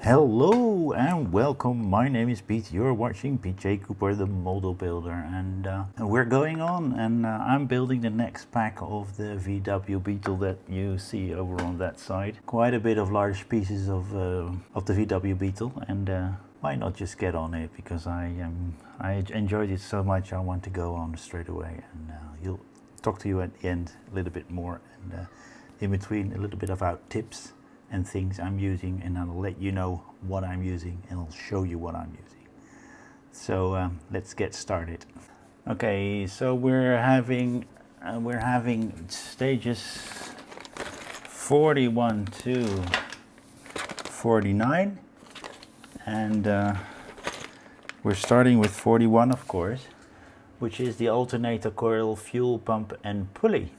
Hello and welcome. My name is Pete. You're watching PJ Cooper, the model builder, and we're going on. And I'm building the next pack of the VW Beetle that you see over on that side. Quite a bit of large pieces of the VW Beetle, and why not just get on it? Because I enjoyed it so much, I want to go on straight away. And you'll talk to you at the end a little bit more, and in between a little bit about tips and things I'm using, and I'll let you know what I'm using and I'll show you what I'm using. So let's get started. Okay, so we're having stages 41 to 49, and we're starting with 41, of course, which is the alternator coil, fuel pump and pulley.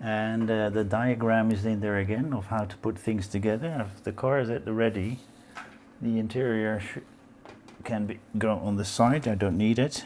And the diagram is in there again of how to put things together. If the car is at the ready, the interior can go on the side. I don't need it.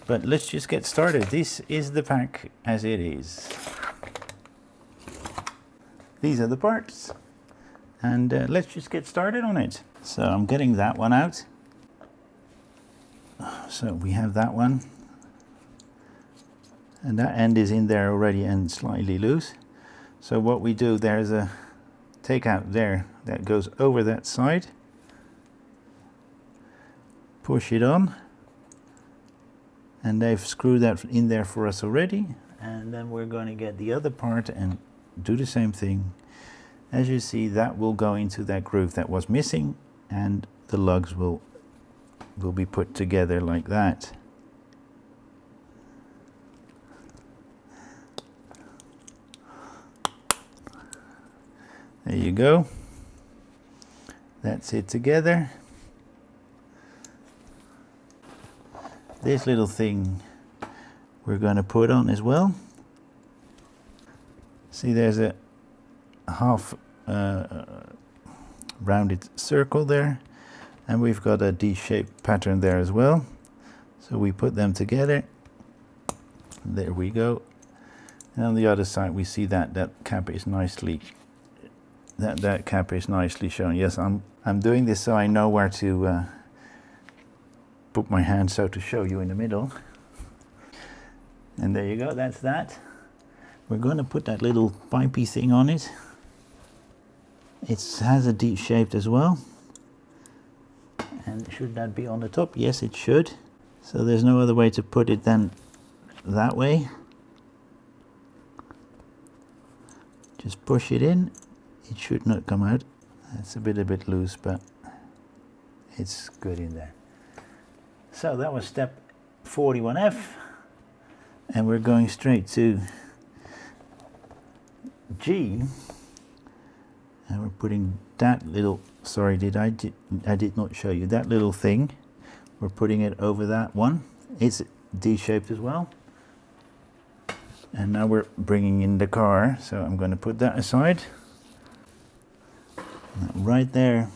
But let's just get started. This is the pack as it is. These are the parts. And let's just get started on it. So I'm getting that one out. So we have that one. And that end is in there already and slightly loose. So what we do, there's a takeout there that goes over that side. Push it on. And they've screwed that in there for us already. And then we're going to get the other part and do the same thing. As you see, that will go into that groove that was missing, and the lugs will be put together like that. There you go. That's it together. This little thing we're going to put on as well. See, there's a half rounded circle there, and we've got a D-shaped pattern there as well. So we put them together. There we go. And on the other side we see that cap is nicely that cap is nicely shown. Yes, I'm doing this so I know where to put my hand so to show you in the middle. And there you go, that's that. We're going to put that little pipey thing on it. It has a deep shape as well. And should that be on the top? Yes, it should. So there's no other way to put it than that way. Just push it in. It should not come out. It's a bit loose, but it's good in there. So that was step 41F, and we're going straight to G, and we're putting that little, sorry, I did not show you that little thing. We're putting it over that one. It's D-shaped as well. And now we're bringing in the car, so I'm going to put that aside. Right there,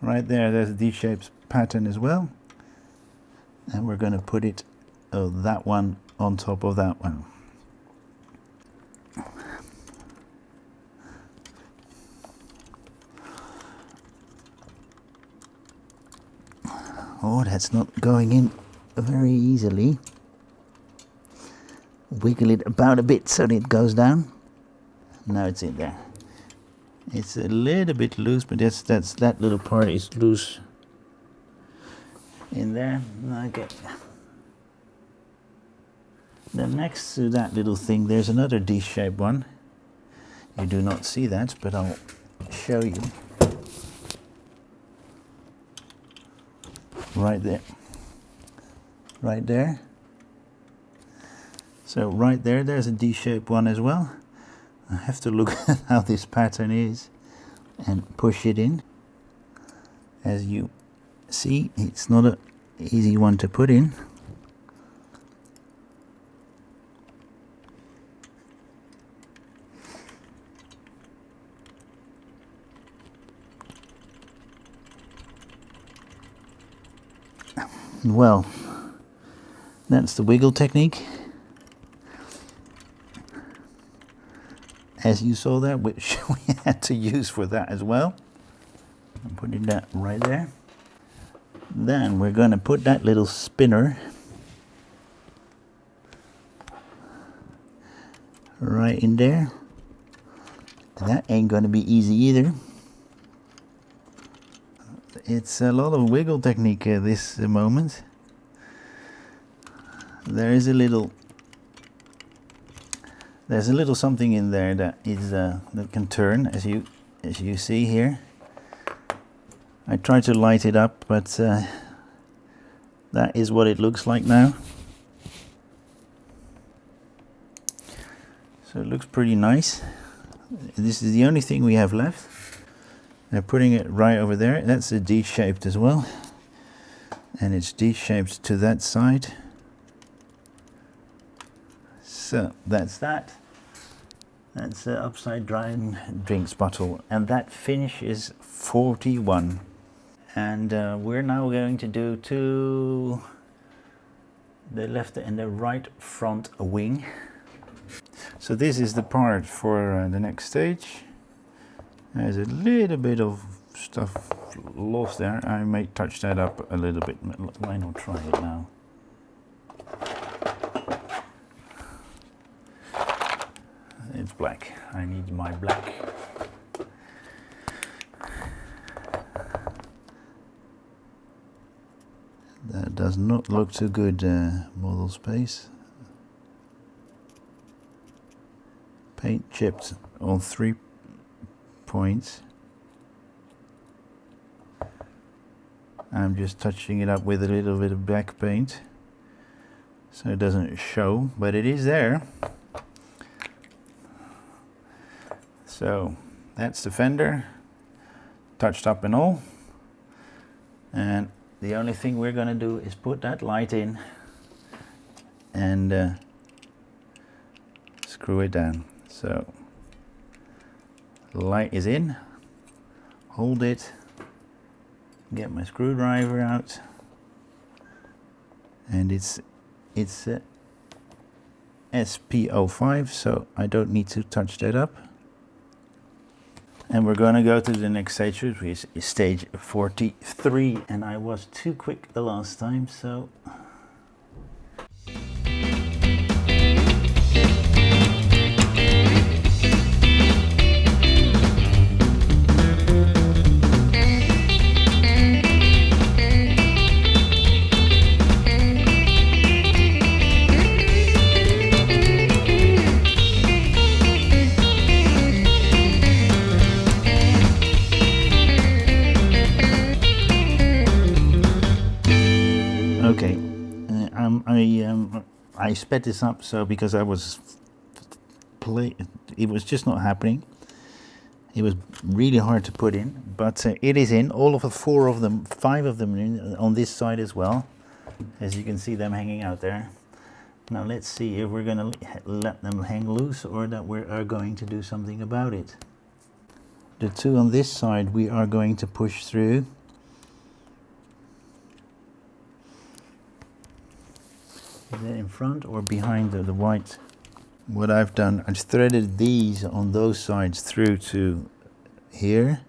there's a D-shaped pattern as well, and we're going to put it, that one on top of that one. Oh, that's not going in very easily. Wiggle it about a bit so that it goes down. Now it's in there. It's a little bit loose, but that little part is loose in there. Okay. Then next to that little thing, there's another D-shaped one. You do not see that, but I'll show you. Right there. Right there. So right there, there's a D-shaped one as well. I have to look at how this pattern is and push it in. As you see, it's not an easy one to put in. Well, that's the wiggle technique. as you saw that, which we had to use for that as well. I'm putting that right there. Then we're going to put that little spinner right in there. That ain't going to be easy either. It's a lot of wiggle technique this moment. There's a little something in there that is that can turn, as you see here. I tried to light it up, but that is what it looks like now. So it looks pretty nice. This is the only thing we have left. They're putting it right over there. That's a D-shaped as well, and it's D-shaped to that side. So that's that. That's an upside down drinks bottle, and that finish is 41. And we're now going to do to the left and the right front wing. So this is the part for the next stage. There's a little bit of stuff lost there. I may touch that up a little bit. Why not try it now? It's black. I need my black. That does not look too good, model space. Paint chipped on 3 points. I'm just touching it up with a little bit of black paint so it doesn't show, but it is there. So that's the fender, touched up and all. And the only thing we're going to do is put that light in and screw it down. So the light is in, hold it, get my screwdriver out, and it's SP05, so I don't need to touch that up. And we're going to go to the next stage, which is stage 43, and I was too quick the last time, so okay. I sped this up so because I was it was just not happening. It was really hard to put in, but it is in. All of the 4 of them, 5 of them in on this side as well, as you can see them hanging out there. Now let's see if we're going to let them hang loose or that we are going to do something about it. The 2 on this side we are going to push through. Is that in front or behind the white? What I've done, I've threaded these on those sides through to here.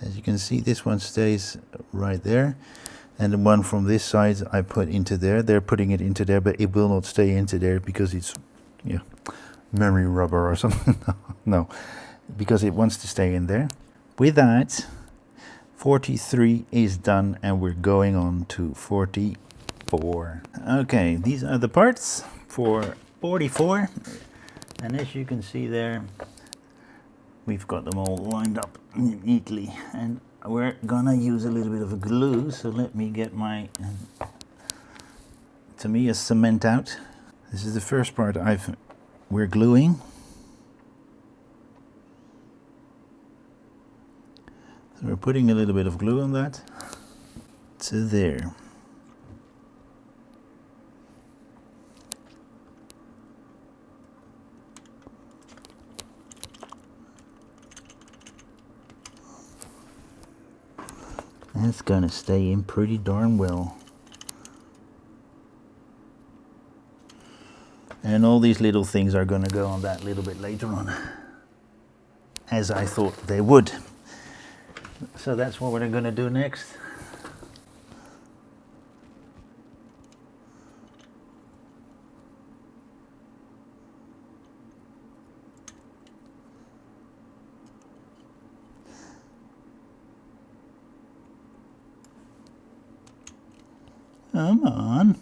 As you can see, this one stays right there, and the one from this side I put into there. They're putting it into there, but it will not stay into there because it's memory rubber or something. No, because it wants to stay in there. With that, 43 is done, and we're going on to 44. Okay, these are the parts for 44, and as you can see there, we've got them all lined up neatly, and we're gonna use a little bit of a glue. So let me get my a cement out. This is the first part we're gluing. So we're putting a little bit of glue on that to there. That's gonna stay in pretty darn well. And all these little things are gonna go on that a little bit later on. as I thought they would. So that's what we're going to do next. Come on.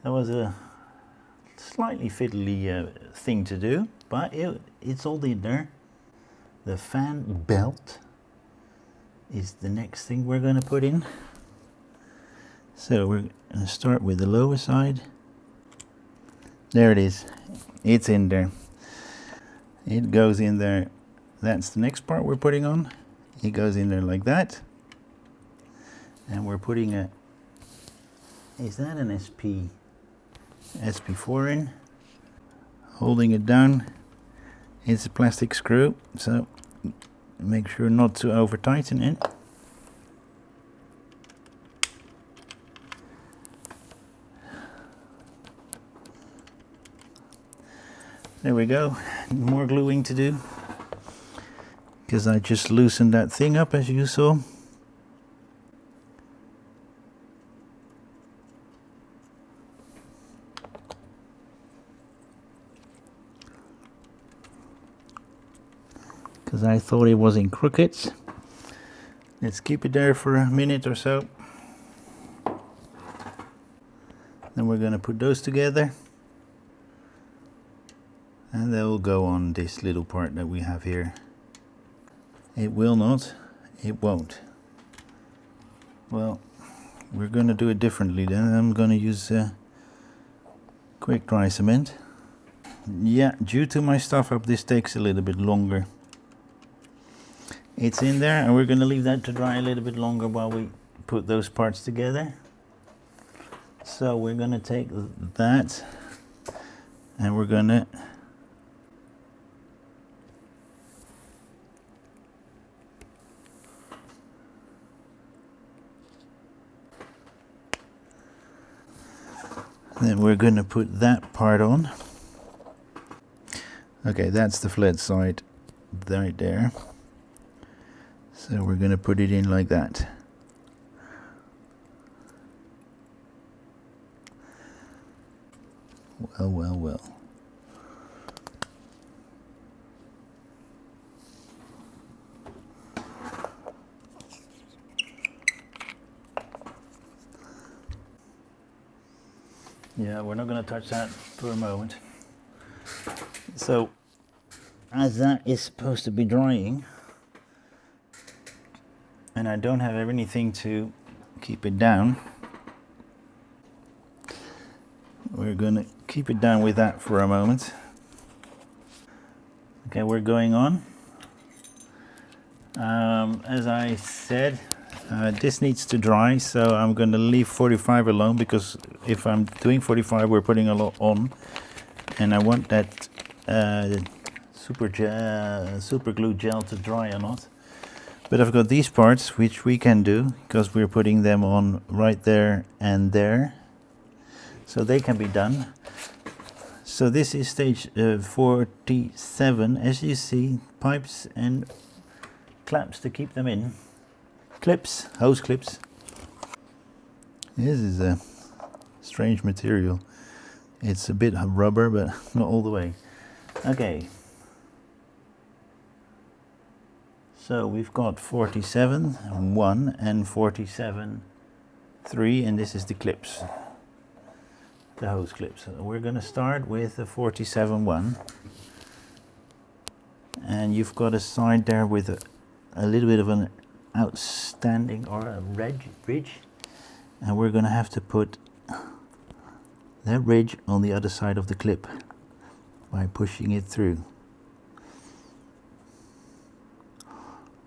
That was a slightly fiddly thing to do, but it's all in there. The fan belt is the next thing we're going to put in. So we're going to start with the lower side. There it is. It's in there. It goes in there. That's the next part we're putting on. It goes in there like that. And we're putting a, is that an SP4 in? Holding it down. It's a plastic screw, so make sure not to over tighten it. There we go. More gluing to do, because I just loosened that thing up, as you saw. Because I thought it was in crooked. Let's keep it there for a minute or so. Then we're going to put those together. And they will go on this little part that we have here. It will not. It won't. Well, we're going to do it differently then. I'm going to use quick dry cement. Yeah, due to my stuff up, this takes a little bit longer. It's in there, and we're going to leave that to dry a little bit longer while we put those parts together. So we're going to take that, and we're going to put that part on. Okay, that's the flat side right there. So we're going to put it in like that. Well, well, well. Yeah, we're not going to touch that for a moment. So, as that is supposed to be drying, and I don't have anything to keep it down, we're going to keep it down with that for a moment. Okay, we're going on. As I said, this needs to dry, so I'm going to leave 45 alone, because if I'm doing 45, we're putting a lot on, and I want that super glue gel to dry or not. But I've got these parts which we can do, because we're putting them on right there and there, so they can be done. So this is stage 47. As you see, pipes and claps to keep them in. Clips, hose clips. This is a strange material. It's a bit rubber, but not all the way. Okay. So we've got 47.1 and 47.3, and this is the clips, the hose clips. So we're going to start with the 47.1, and you've got a side there with a little bit of an outstanding or a ridge, and we're going to have to put that ridge on the other side of the clip by pushing it through.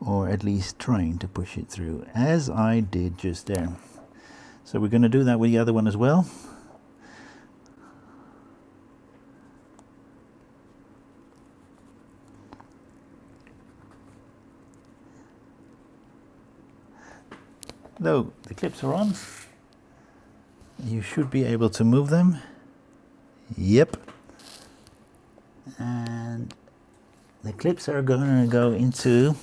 or at least trying to push it through, as I did just there. So we're going to do that with the other one as well. Though the clips are on, you should be able to move them. Yep. And the clips are going to go into,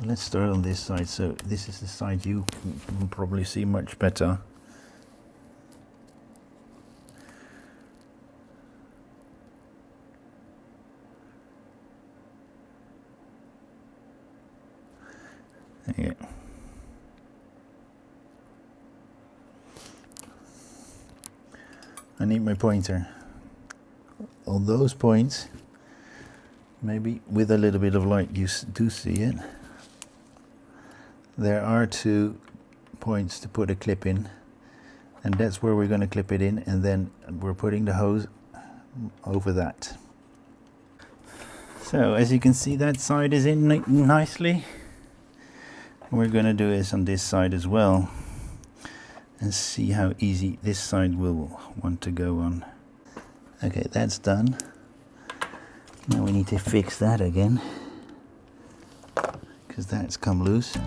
let's start on this side. So this is the side you can probably see much better. Yeah. I need my pointer. On those points, maybe with a little bit of light you do see it. There are 2 points to put a clip in, and that's where we're going to clip it in, and then we're putting the hose over that. So as you can see, that side is in nicely. We're going to do this on this side as well, and see how easy this side will want to go on. Okay, that's done. Now we need to fix that again, because that's come loose.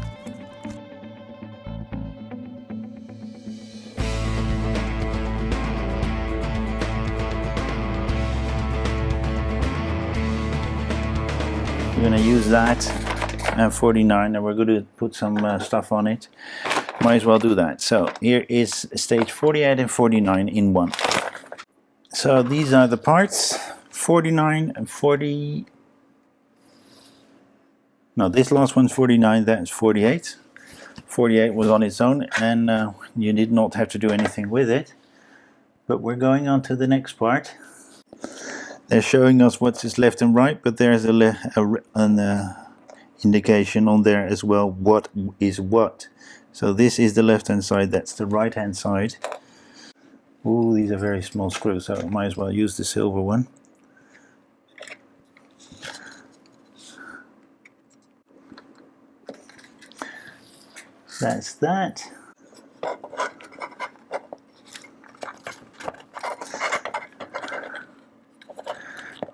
We're going to use that 49, and we're going to put some stuff on it. Might as well do that. So here is stage 48 and 49 in one. So these are the parts, 49 and 40. No, this last one's 49, that's 48. 48 was on its own, and you did not have to do anything with it. But we're going on to the next part. They're showing us what is left and right, but there's an indication on there as well what is what. So this is the left hand side, that's the right hand side. Ooh, these are very small screws, so I might as well use the silver one. That's that.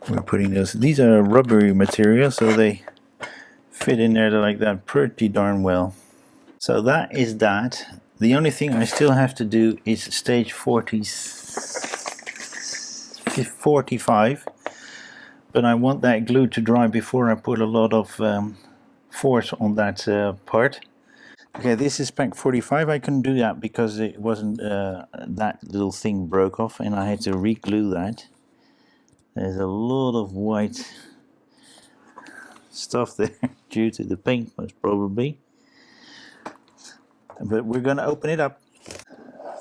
We're putting these are rubbery material, so they fit in there like that pretty darn well. So that is that. The only thing I still have to do is stage 45, but I want that glue to dry before I put a lot of force on that part. Okay, this is pack 45. I couldn't do that because it wasn't, that little thing broke off, and I had to re-glue that. There's a lot of white stuff there due to the paint, most probably. But we're going to open it up.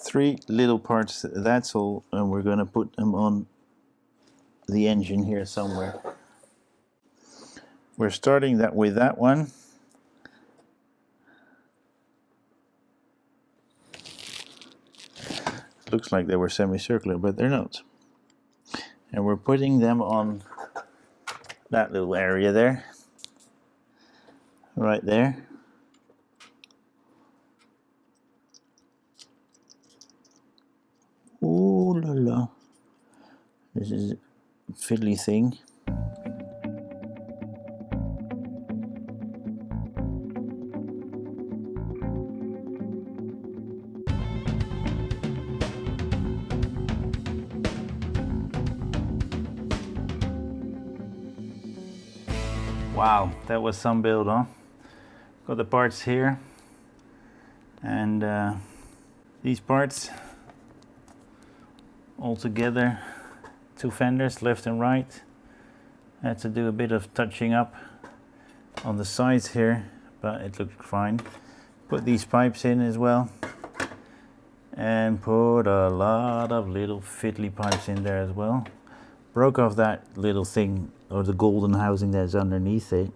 3 little parts, that's all, and we're going to put them on the engine here somewhere. We're starting that with that one. Looks like they were semicircular, but they're not. And we're putting them on that little area there, right there. Ooh la la, this is a fiddly thing. Wow, that was some build, huh? Got the parts here, and these parts all together, 2 fenders, left and right. I had to do a bit of touching up on the sides here, but it looked fine. Put these pipes in as well, and put a lot of little fiddly pipes in there as well. Broke off that little thing, or the golden housing that's underneath it,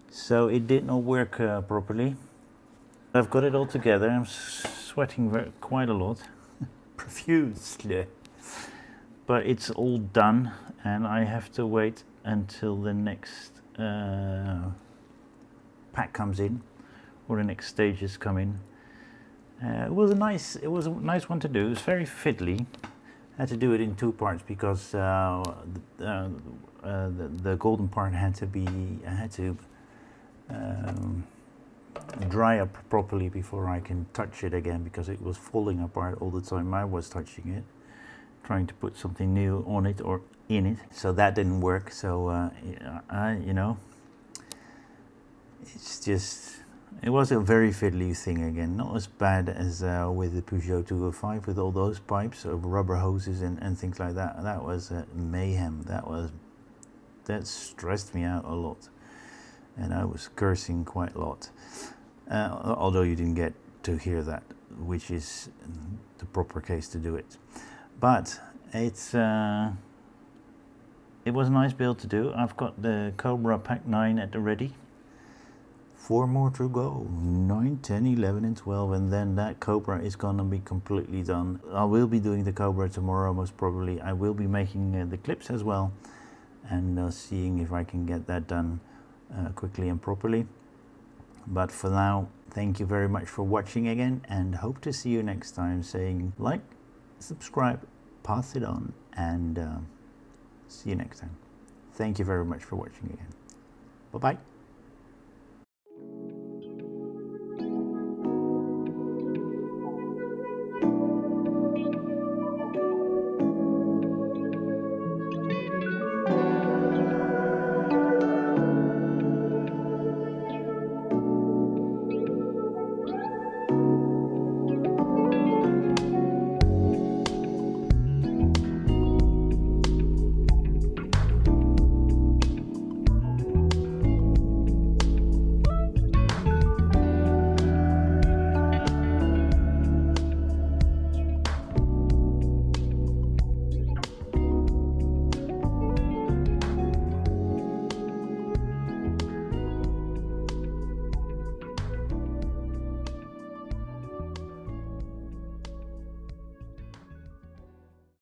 so it did not work properly. I've got it all together. I'm sweating quite a lot, profusely, but it's all done, and I have to wait until the next pack comes in, or the next stages come in. It was a nice one to do. It was very fiddly. I had to do it in 2 parts because the golden part had to dry up properly before I can touch it again, because it was falling apart all the time I was touching it, trying to put something new on it or in it. So that didn't work. So you know, it was a very fiddly thing again. Not as bad as with the Peugeot 205 with all those pipes of rubber hoses and things like that. That was mayhem. That stressed me out a lot, and I was cursing quite a lot. Although you didn't get to hear that, which is the proper case to do it. But it was a nice build to do. I've got the Cobra Pack 9 at the ready. 4 more to go, 9, 10, 11 and 12, and then that Cobra is gonna be completely done. I will be doing the Cobra tomorrow most probably. I will be making the clips as well, and seeing if I can get that done quickly and properly. But for now, thank you very much for watching again, and hope to see you next time. Saying like, subscribe, pass it on, and see you next time. Thank you very much for watching again. Bye bye.